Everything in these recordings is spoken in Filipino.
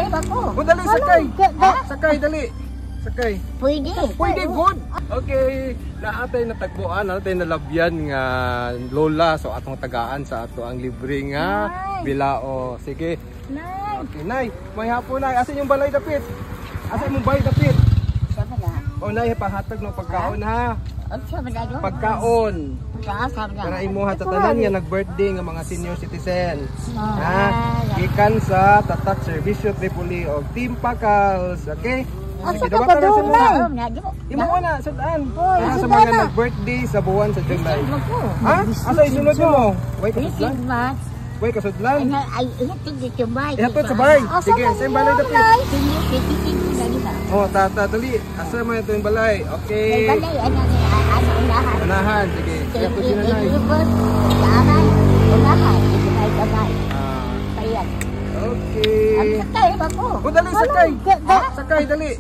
ba ko? O dali, sakay. Sakay, dali. Sakay. Pwede. Pwede, good. Okay, naatay natagpuan, naatay nalabyan nga lola. So atong tagaan sa ato ang libre nga bilao. Sige. Nay. Okay, nay. May hapon, nay. Asa yung balay dapit? Asa yung balay dapit? Sabi na. O nay, pahatag ng pagkaon ha. Sabi na doon. Pagkaon. Sabi na. Para imuha sa tanan nga nag-birthday nga mga senior citizen. Ha? Gikan sa Tatak Servicio Tripoli o Team Pacals. Okay? Asa ka ba doon, Nay? Imo na, sudan. Para sa mga nag-birthday sa buwan sa July. Ha? Asa isunod mo? Way kasudlan? Way kasudlan? Ay, ihatid dito bay. Ihatid sa bay. Sige, sa yung balay dapit. Oh, tata, dali. Asa mo ito yung balay? Okay. Balay, unahan. Unahan, sige. Ihatid din na, Nay. Unahan, balay. Ayan. Okay. Sakay ba ko? O dali, sakay. Sakay, dali.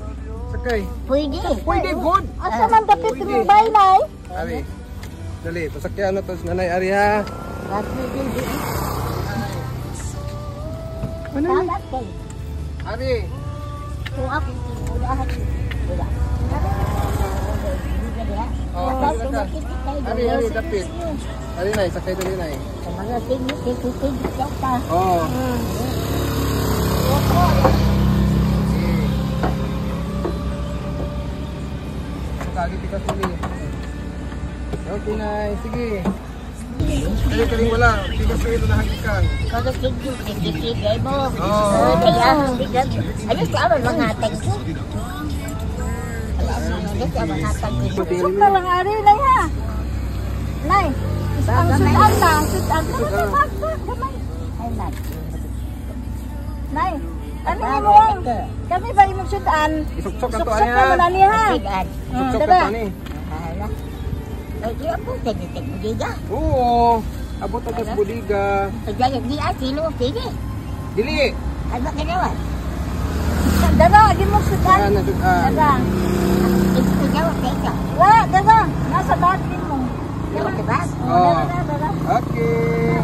Sakay. Pwede. Pwede, good. Asa man dapit yung bay, Nay? Ari. Dali, pasakyan na to sa nanay Ari ha. Ano? Ari. Kung ako, unahan. Ari, dapit. Ari, Nay, sakay dali, Nay. Mga tingin ka. Oo. Sakagit ka sili. Okay, Nay. Sige. Dali ka rin wala. Tigas kayo na hagikan. Mga tingin mo. Ano sa aman mga tingin? Susok na lang ari, Nay ha. Nay, ang sudan na. Sudan na. Ay, Nay. Nay, ano mo? Kami ba yung sudan? Isuksok ka to, Susok Ani na ha. man ani ha. Isuksok ka to, Ani. Ay, di ako. Tingin mo diga. Oo. Abot ako sa budiga. Kaya di sino pili. Dili. Ay, bakit naman? Dada, di mo sudan. Yan, nasudan. Dada. Ito daw, teka. Wala, dada. Nasa bag din mo. Daw, diba? Oh. Dada. Okay.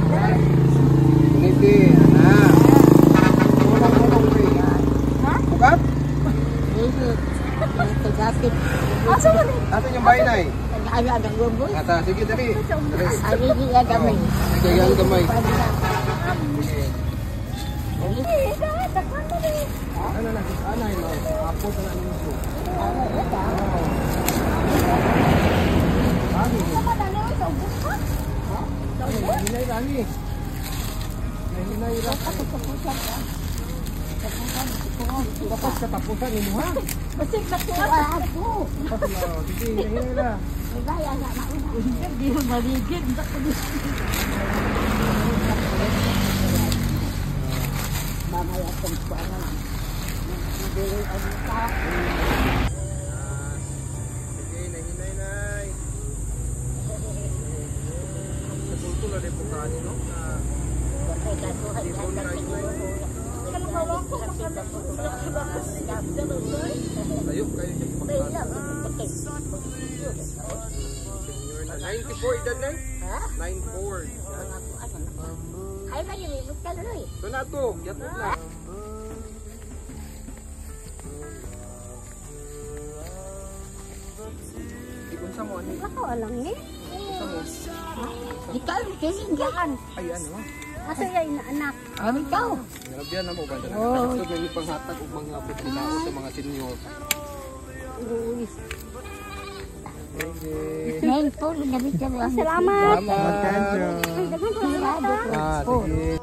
Initi. Ana. Tulong-tulong ko eh. Ha? Bukat? Ito dati. Asa mo ni? Asan yung bahay, Nay? Ano ang gumbol? Ata, sige, dali. Dali. Ari di gamay. Sige, yan gamay. Ano na, anay mo? Apo na namin ito. Hinay lagi. Hinay lagi. Tapos katapusan ni mo ha? Basig na tuwa ako. Sige, hinay na. Di mo maligid. Mamaya kung ano. Sige, nahinay, Nay. Sa kulto na rin po kanin, no? Tayo, kayo dyan pagkakas. 94 edad, Nay? Ha? 94. Ay, ba yung ibig ka luloy? Ito na ito, yatod na. Ikunsa mo, ano? Ako alam ni. Ikunsa mo. Ikaw, kisinggaan. Ay, ano? Asa yung anak? Amin ikaw. Nalabyan na mo ba? Gusto mo yung panghatag o mga pagkilao sa mga senior. Sige. Ngayon po, nabit ka lang. Salamat. Salamat. Ay, daghang salamat. Sige.